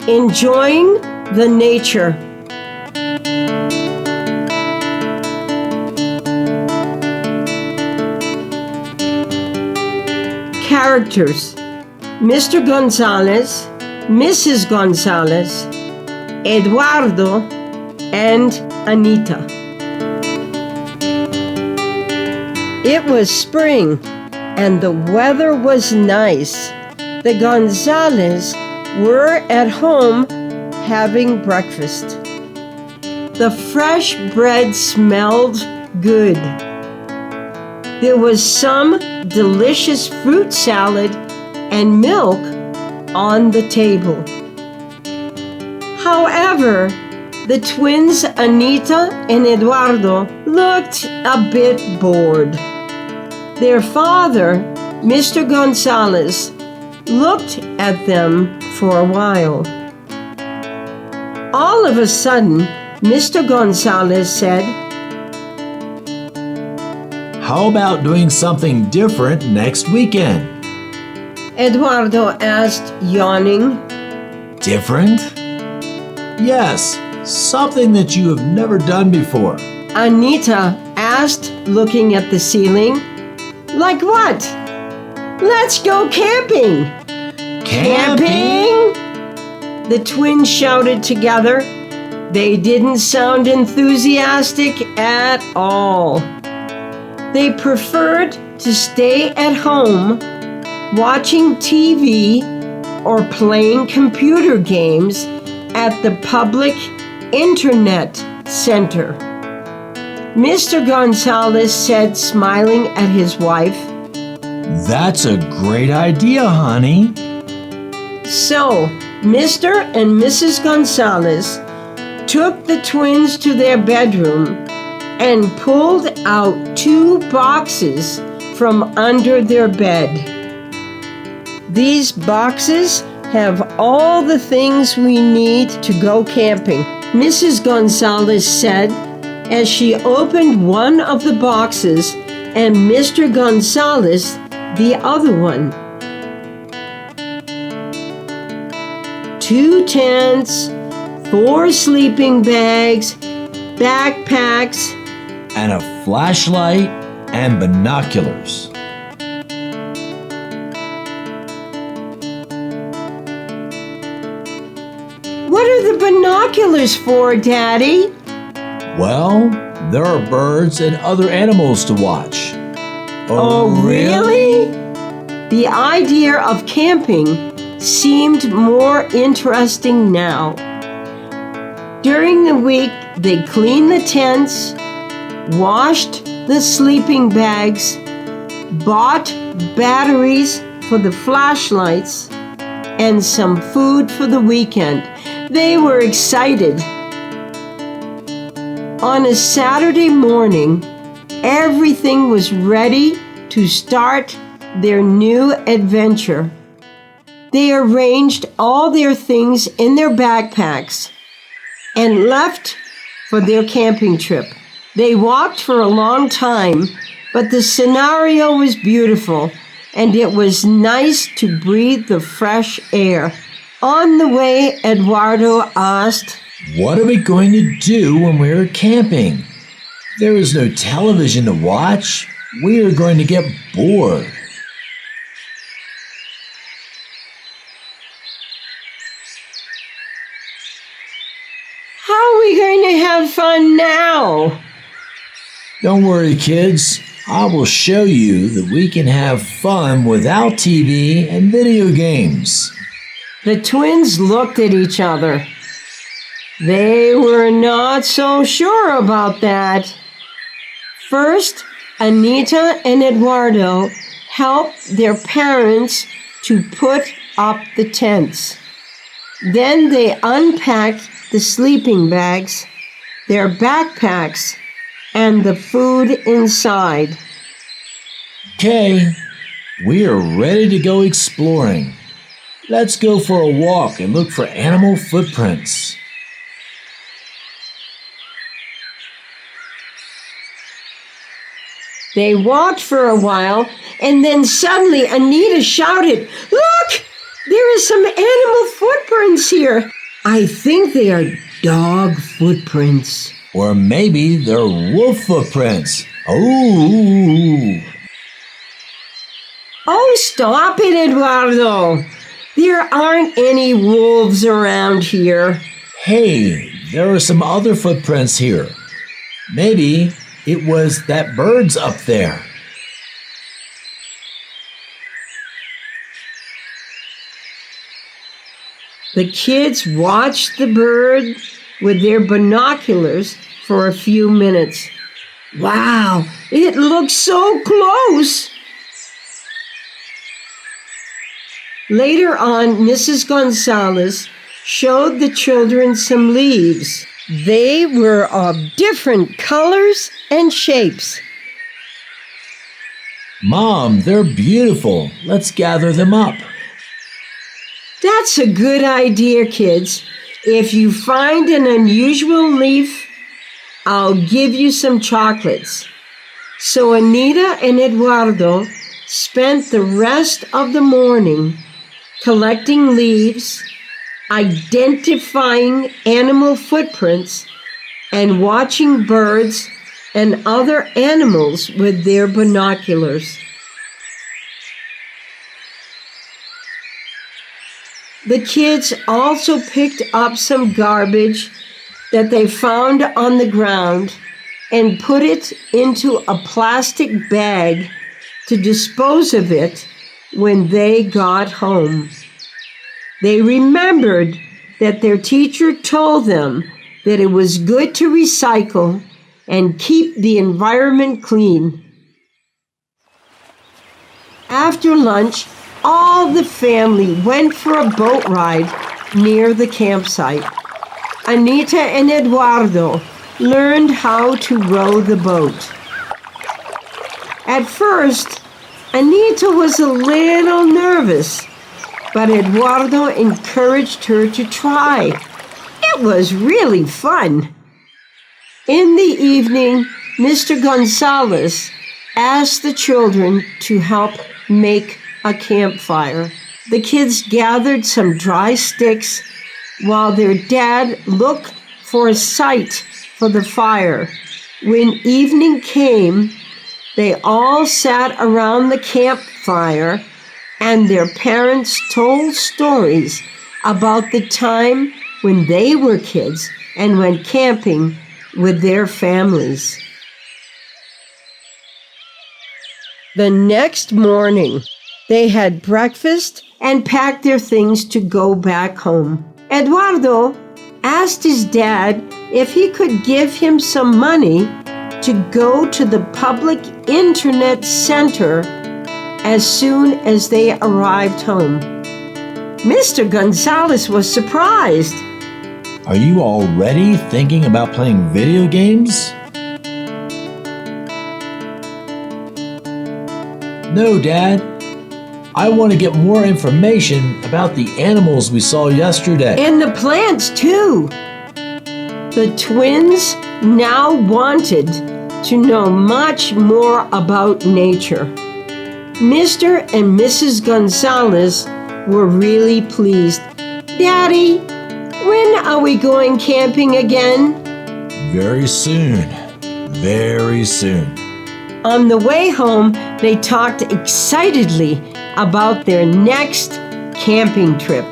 enjoying the nature. Characters: Mr. Gonzalez, Mrs. Gonzalez, Eduardo, and Anita. It was spring, and the weather was nice. The Gonzalez were at home having breakfast. The fresh bread smelled good. There was some delicious fruit salad and milk on the table. However, the twins Anita and Eduardo looked a bit bored. Their father, Mr. Gonzalez, looked at them for a while. All of a sudden, Mr. Gonzalez said, "How about doing something different next weekend?" Eduardo asked, yawning. Different? Yes, something that you have never done before. Anita asked, looking at the ceiling. Like what? Let's go camping! Camping? The twins shouted together. They didn't sound enthusiastic at all. They preferred to stay at home, watching TV or playing computer games at the public internet center. Mr. Gonzalez said, smiling at his wife, "That's a great idea, honey." So, Mr. and Mrs. Gonzalez took the twins to their bedroom and pulled out 2 boxes from under their bed. These boxes have all the things we need to go camping, Mrs. Gonzalez said as she opened one of the boxes and Mr. Gonzalez the other one. 2 tents, 4 sleeping bags, backpacks, And a flashlight and binoculars. What are the binoculars for, Daddy? Well, there are birds and other animals to watch. Oh, really? The idea of camping seemed more interesting now. During the week, they cleaned the tents, washed the sleeping bags, bought batteries for the flashlights, and some food for the weekend. They were excited. On a Saturday morning, everything was ready to start their new adventure. They arranged all their things in their backpacks and left for their camping trip. They walked for a long time, but the scenario was beautiful and it was nice to breathe the fresh air. On the way, Eduardo asked, "What are we going to do when we're camping? There is no television to watch. We are going to get bored." How are we going to have fun now? Don't worry, kids. I will show you that we can have fun without TV and video games. The twins looked at each other. They were not so sure about that. First, Anita and Eduardo helped their parents to put up the tents. Then they unpacked the sleeping bags, their backpacks, and the food inside. Okay, we are ready to go exploring. Let's go for a walk and look for animal footprints. They walked for a while, and then suddenly Anita shouted, "Look! There is some animal footprints here. I think they are dog footprints. Or maybe they're wolf footprints. Oh! Oh, stop it, Eduardo. There aren't any wolves around here. Hey, there are some other footprints here. Maybe it was that bird's up there. The kids watched the bird with their binoculars for a few minutes. Wow, it looks so close. Later on, Mrs. Gonzalez showed the children some leaves. They were of different colors and shapes. Mom, they're beautiful. Let's gather them up. That's a good idea, kids. If you find an unusual leaf, I'll give you some chocolates. So Anita and Eduardo spent the rest of the morning collecting leaves, identifying animal footprints, and watching birds and other animals with their binoculars. The kids also picked up some garbage that they found on the ground and put it into a plastic bag to dispose of it when they got home. They remembered that their teacher told them that it was good to recycle and keep the environment clean. After lunch, all the family went for a boat ride near the campsite. Anita and Eduardo learned how to row the boat. At first, Anita was a little nervous, but Eduardo encouraged her to try. It was really fun. In the evening, Mr. Gonzalez asked the children to help make a campfire. The kids gathered some dry sticks while their dad looked for a site for the fire. When evening came, they all sat around the campfire and their parents told stories about the time when they were kids and went camping with their families. The next morning, they had breakfast and packed their things to go back home. Eduardo asked his dad if he could give him some money to go to the public internet center as soon as they arrived home. Mr. Gonzalez was surprised. Are you already thinking about playing video games? No, Dad. I want to get more information about the animals we saw yesterday. And the plants, too. The twins now wanted to know much more about nature. Mr. and Mrs. Gonzalez were really pleased. Daddy, when are we going camping again? Very soon. Very soon. On the way home, they talked excitedly about their next camping trip.